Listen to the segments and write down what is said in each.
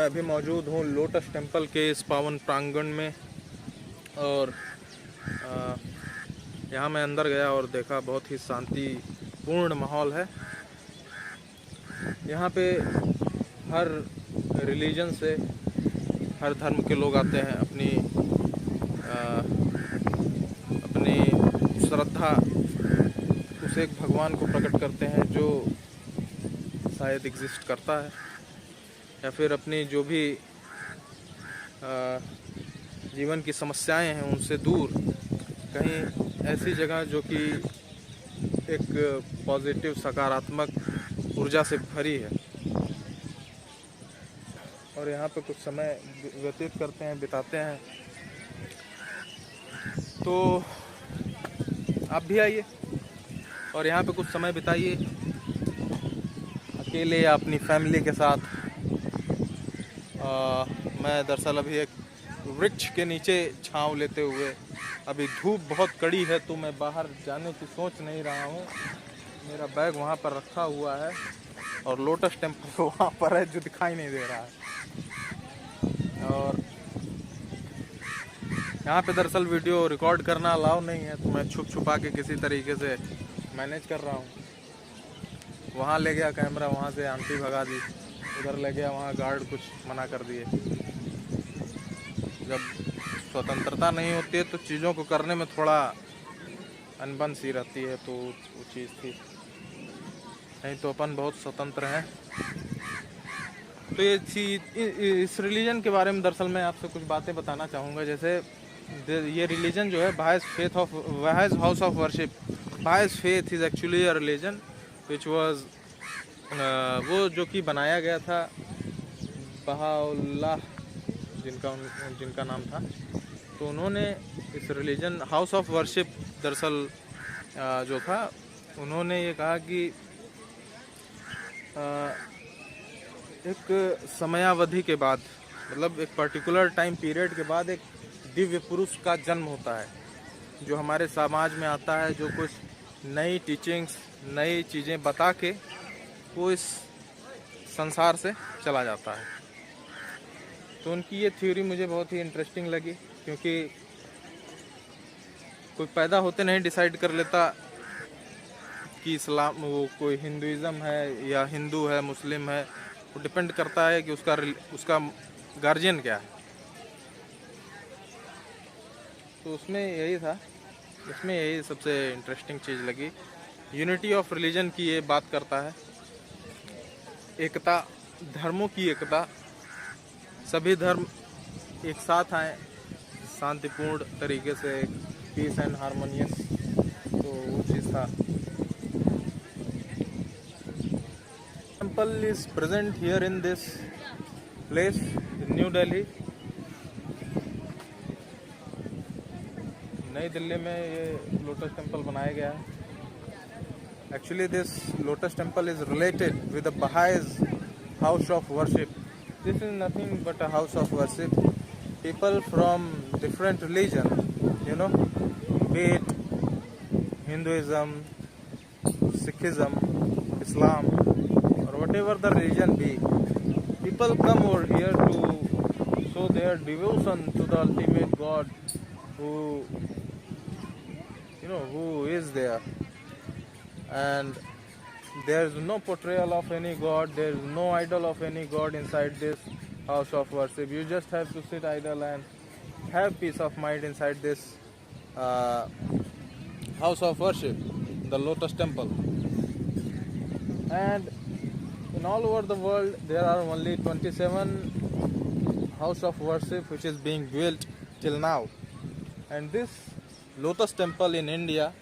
मैं अभी मौजूद हूँ लोटस टेम्पल के इस पावन प्रांगण में। और यहाँ मैं अंदर गया और देखा बहुत ही शांतिपूर्ण माहौल है। यहाँ पे हर रिलीजन से, हर धर्म के लोग आते हैं, अपनी श्रद्धा उस एक भगवान को प्रकट करते हैं जो शायद एग्जिस्ट करता है, या फिर अपनी जो भी जीवन की समस्याएं हैं उनसे दूर कहीं ऐसी जगह जो कि एक पॉजिटिव सकारात्मक ऊर्जा से भरी है, और यहाँ पे कुछ समय व्यतीत करते हैं, बिताते हैं। तो आप भी आइए और यहाँ पे कुछ समय बिताइए, अकेले या अपनी फैमिली के साथ। मैं दरअसल अभी एक वृक्ष के नीचे छांव लेते हुए, अभी धूप बहुत कड़ी है तो मैं बाहर जाने की सोच नहीं रहा हूँ। मेरा बैग वहाँ पर रखा हुआ है और लोटस टेम्पल वहाँ पर है जो दिखाई नहीं दे रहा है। और यहाँ पे दरअसल वीडियो रिकॉर्ड करना अलाउ नहीं है, तो मैं छुपा के किसी तरीके से मैनेज कर रहा हूँ। वहाँ ले गया कैमरा, वहाँ से आंटी भगा दी, उधर ले गया, वहाँ गार्ड कुछ मना कर दिए। जब स्वतंत्रता नहीं होती है तो चीज़ों को करने में थोड़ा अनबन सी रहती है, तो वो चीज़ थी। नहीं तो अपन बहुत स्वतंत्र हैं। तो ये इस रिलीजन के बारे में दरअसल मैं आपसे कुछ बातें बताना चाहूँगा। जैसे ये रिलीजन जो है Baha'is house of worship, Baha'is faith is actually a religion which was वो जो कि बनाया गया था बहाउल्लाह जिनका नाम था। तो उन्होंने इस रिलीजन हाउस ऑफ वर्शिप दरअसल जो था, उन्होंने ये कहा कि एक समयावधि के बाद, मतलब एक पर्टिकुलर टाइम पीरियड के बाद एक दिव्य पुरुष का जन्म होता है जो हमारे समाज में आता है, जो कुछ नई टीचिंग्स, नई चीज़ें बता के वो इस संसार से चला जाता है। तो उनकी ये थ्योरी मुझे बहुत ही इंटरेस्टिंग लगी, क्योंकि कोई पैदा होते नहीं डिसाइड कर लेता कि इस्लाम, वो कोई हिंदुइज़्म है या हिंदू है, मुस्लिम है। वो डिपेंड करता है कि उसका गार्जियन क्या है। तो उसमें यही सबसे इंटरेस्टिंग चीज़ लगी। यूनिटी ऑफ रिलीजन की ये बात करता है, एकता, धर्मों की एकता, सभी धर्म एक साथ आए शांतिपूर्ण तरीके से, पीस एंड हारमोनियस। तो वो चीज़ था। Temple is present here in this place in new Delhi. नई दिल्ली में ये लोटस टेम्पल बनाया गया है। Actually, this lotus temple is related with the Baha'is house of worship. This is nothing but a house of worship. People from different religion, be it Hinduism, Sikhism, Islam, or whatever the religion be, people come over here to show their devotion to the ultimate God who is there. And there is no portrayal of any god, there is no idol of any god inside this house of worship. You just have to sit idle and have peace of mind inside this house of worship, the Lotus Temple. And in all over the world there are only 27 house of worship which is being built till now. And this Lotus Temple in India,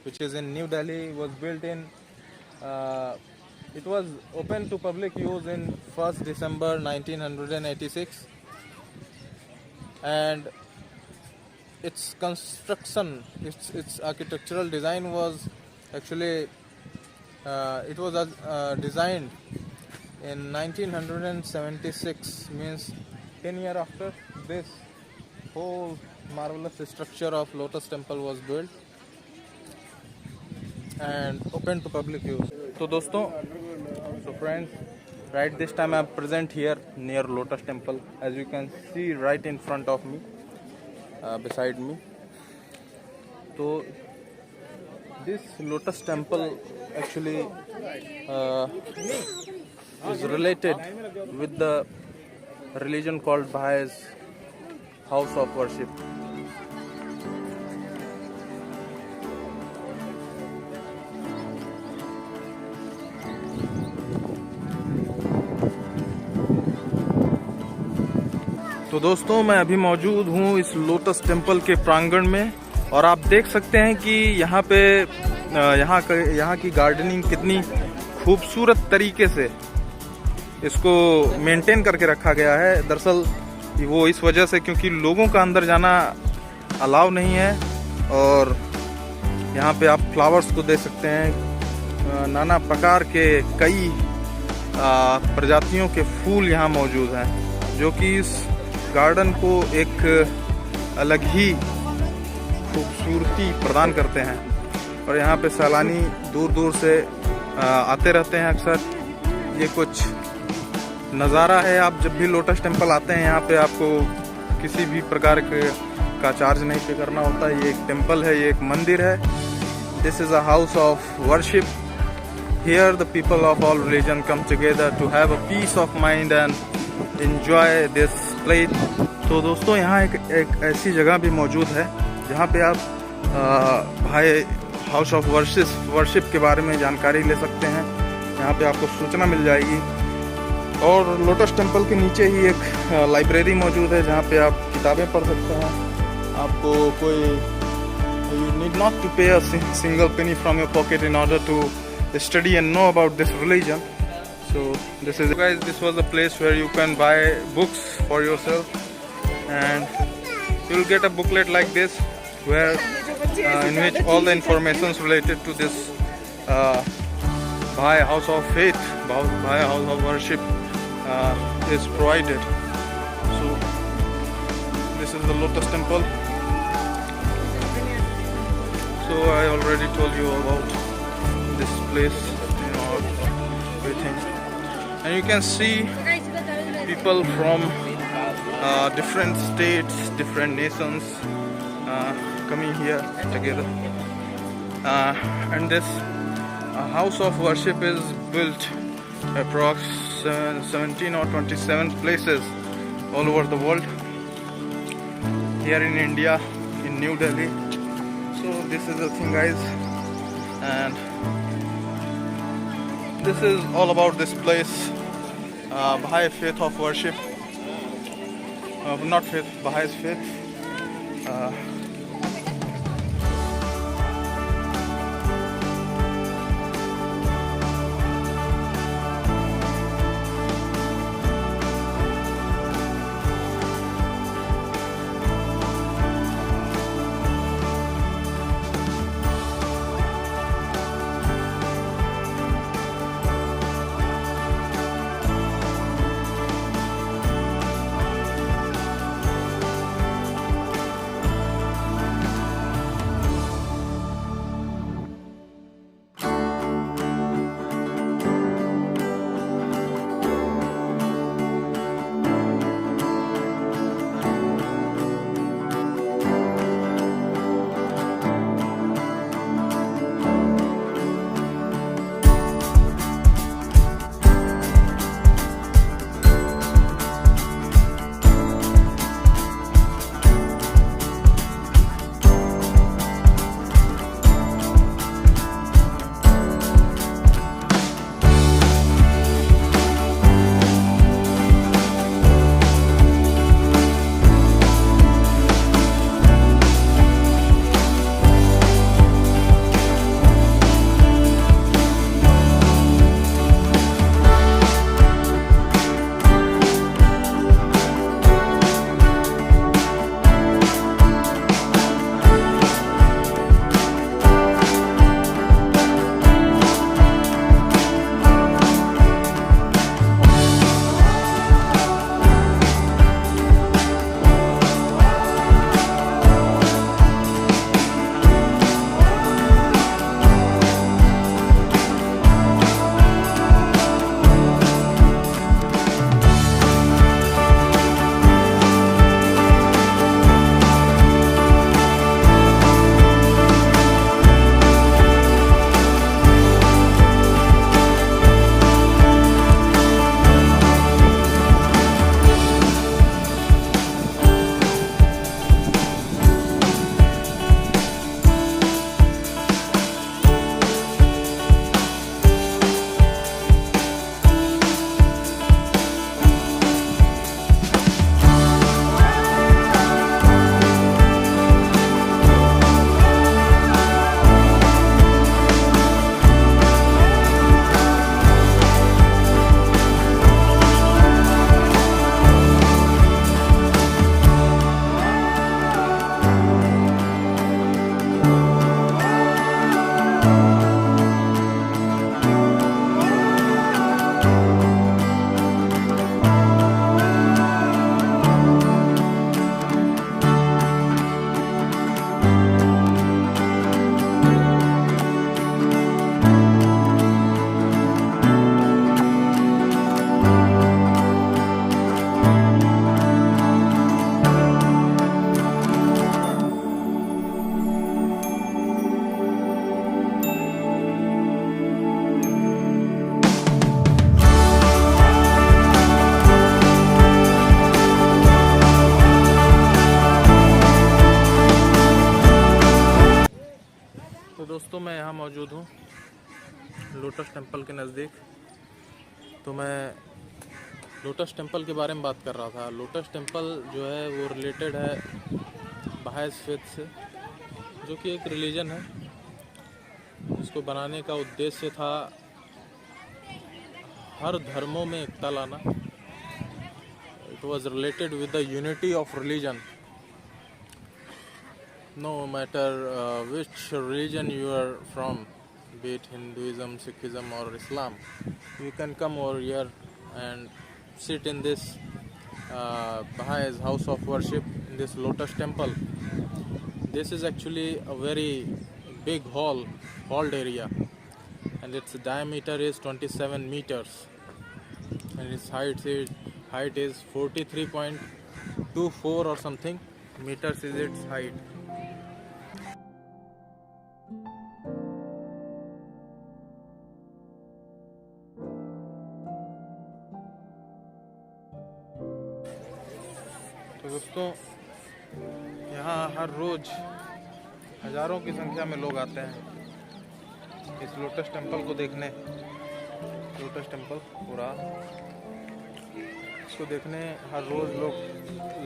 which is in New Delhi, was built in, it was open to public use in 1st December 1986, and its construction, its architectural design was actually, it was designed in 1976, means 10 years after this whole marvelous structure of Lotus Temple was built and open to public use. तो दोस्तों, so friends, Right, this time I'm present here near Lotus Temple, as you can see right in front of me, beside me. So this Lotus Temple actually is related with the religion called Baha'is house of worship. तो दोस्तों, मैं अभी मौजूद हूँ इस lotus temple के प्रांगण में, और आप देख सकते हैं कि यहाँ पे यहाँ की गार्डनिंग कितनी खूबसूरत तरीके से इसको मेंटेन करके रखा गया है। दरअसल वो इस वजह से क्योंकि लोगों का अंदर जाना अलाउ नहीं है, और यहाँ पे आप फ्लावर्स को देख सकते हैं, नाना प्रकार के कई प्रजातियों के फूल यहाँ मौजूद हैं, जो कि इस गार्डन को एक अलग ही खूबसूरती प्रदान करते हैं। और यहाँ पे सैलानी दूर दूर से आते रहते हैं अक्सर। ये कुछ नज़ारा है। आप जब भी लोटस टेम्पल आते हैं, यहाँ पे आपको किसी भी प्रकार का चार्ज नहीं पे करना होता है। ये एक टेम्पल है, ये एक मंदिर है। This is a house of worship. Here the people of all religion come together to have a peace of mind and enjoy this place. तो दोस्तों, यहाँ एक ऐसी जगह भी मौजूद है जहाँ पे आप भाई हाउस ऑफ वर्शिप के बारे में जानकारी ले सकते हैं। यहाँ पे आपको सूचना मिल जाएगी। और लोटस टेम्पल के नीचे ही एक लाइब्रेरी मौजूद है जहाँ पे आप किताबें पढ़ सकते हैं। आपको कोई you need not to pay a single penny from your pocket in order to study and know about this religion. So this is, guys, this was a place where you can buy books for yourself, and you'll get a booklet like this where in which all the informations related to this Baha'i house of faith, Baha'i house of worship is provided. So this is the Lotus Temple. So I already told you about this place, you know, everything, and you can see people from different states, different nations coming here together, and this house of worship is built approx 17 or 27 places all over the world, here in India, in New Delhi. So this is the thing, guys, and this is all about this place, Baha'i faith of worship, not faith, Bahai's faith. मौजूद हूँ lotus temple के नज़दीक। तो मैं lotus temple के बारे में बात कर रहा था। लोटस टेम्पल जो है वो रिलेटेड है बहाइस फेथ से, जो कि एक रिलीजन है। इसको बनाने का उद्देश्य था हर धर्मों में एकता लाना। It was related with the unity of religion. No matter which religion you are from, be it Hinduism, Sikhism or Islam, you can come over here and sit in this Baha'is house of worship in this lotus temple. This is actually a very big halled area, and its diameter is 27 meters and its height is 43.24 or something meters is its height. तो दोस्तों, यहाँ हर रोज़ हज़ारों की संख्या में लोग आते हैं इस लोटस टेम्पल को देखने। लोटस टेम्पल पूरा इसको देखने हर रोज़ लोग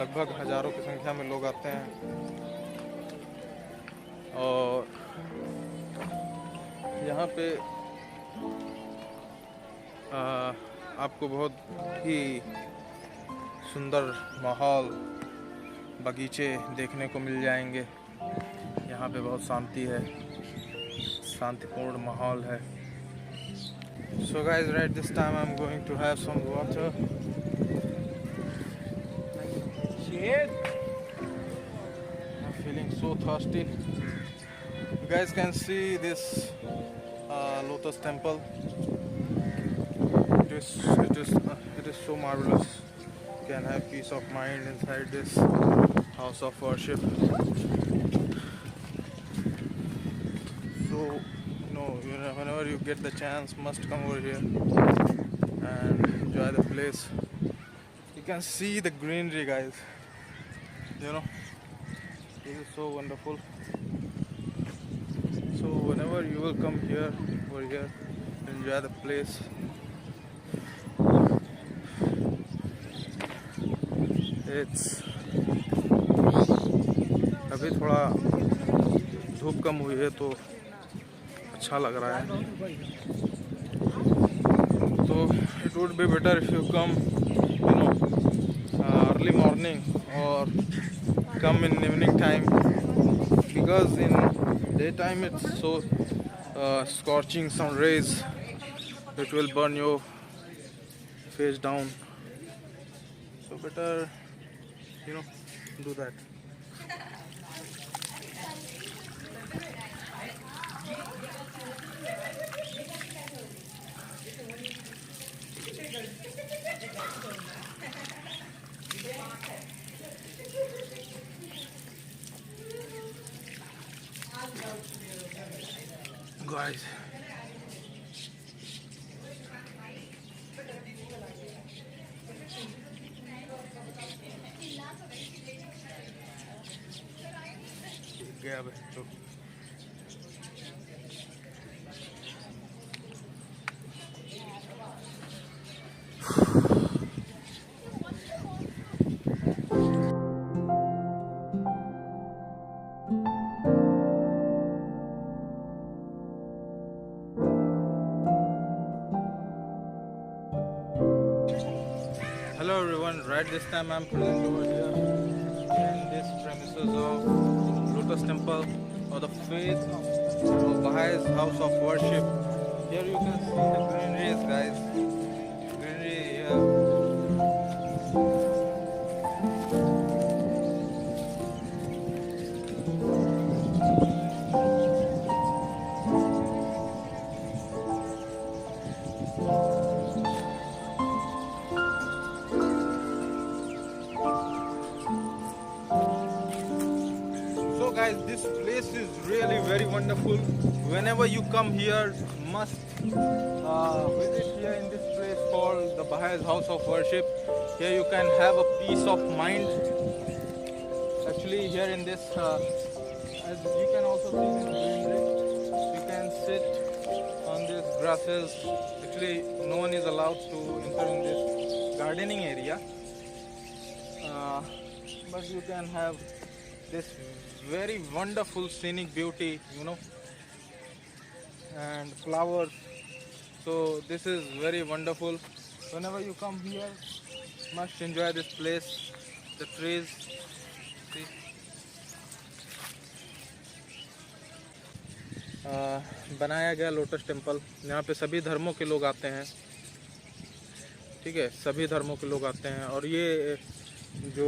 लगभग हज़ारों की संख्या में लोग आते हैं। और यहाँ पे आपको बहुत ही सुंदर माहौल, बगीचे देखने को मिल जाएंगे। यहाँ पे बहुत शांति है, शांतिपूर्ण माहौल है। So guys, right this time I'm going to have some water. I'm feeling so thirsty. You guys can see this lotus temple. It is so marvelous. You can have peace of mind inside this house of worship. So, whenever you get the chance, must come over here and enjoy the place. You can see the greenery, guys. This is so wonderful. So whenever you will come here, over here, enjoy the place. अभी थोड़ा धूप कम हुई है तो अच्छा लग रहा है। तो it would be better if you come early morning or come in evening time, because in daytime it's so scorching sun rays, it will burn your face down. So better do that. Guys, गया बच्चों। Hello everyone, right this time I'm present over here in this premises of Lotus Temple or the faith of Baha'is house of worship. Here you can see the greenery, guys. Greenery here. Guys, this place is really very wonderful. Whenever you come here, must visit here in this place called the Baha'is house of worship. Here you can have a peace of mind. Actually, here in this, as you can also see this greenery, you can sit on these grasses. Actually, no one is allowed to enter in this gardening area, but you can have this very wonderful scenic beauty, you know, and flowers. So this is very wonderful. Whenever you come here, must enjoy this place. The trees. See? बनाया गया lotus temple. यहाँ पे सभी धर्मों के लोग आते हैं, ठीक है, सभी धर्मों के लोग आते हैं। और ये जो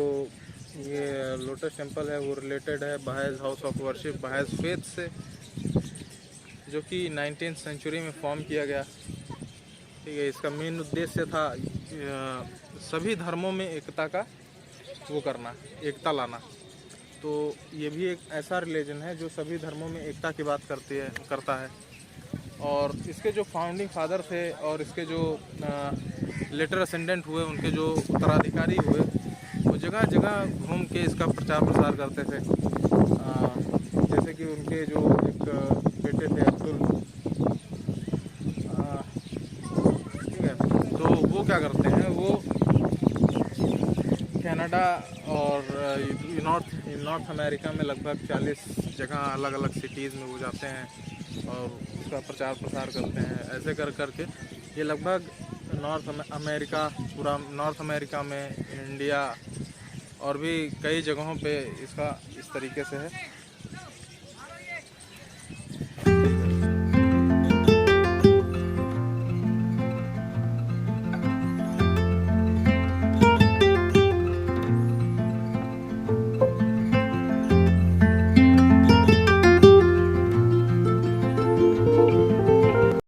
ये लोटस टेम्पल है वो रिलेटेड है Baha'is house of worship, Baha'is faith से, जो कि 19th सेंचुरी में फॉर्म किया गया, ठीक है। इसका मेन उद्देश्य था सभी धर्मों में एकता का वो करना, एकता लाना। तो ये भी एक ऐसा रिलीजन है जो सभी धर्मों में एकता की बात करता है। और इसके जो फाउंडिंग फादर थे और इसके जो लेटर असेंडेंट हुए, उनके जो उत्तराधिकारी हुए, वो जगह जगह घूम के इसका प्रचार प्रसार करते थे। जैसे कि उनके जो एक बेटे थे अब्दुल, ठीक है, तो वो क्या करते हैं, वो कनाडा और नॉर्थ अमेरिका में लगभग 40 जगह अलग अलग सिटीज़ में वो जाते हैं और उसका प्रचार प्रसार करते हैं। ऐसे कर करके ये लगभग पूरा नॉर्थ अमेरिका में, इंडिया और भी कई जगहों पे इसका इस तरीके से है।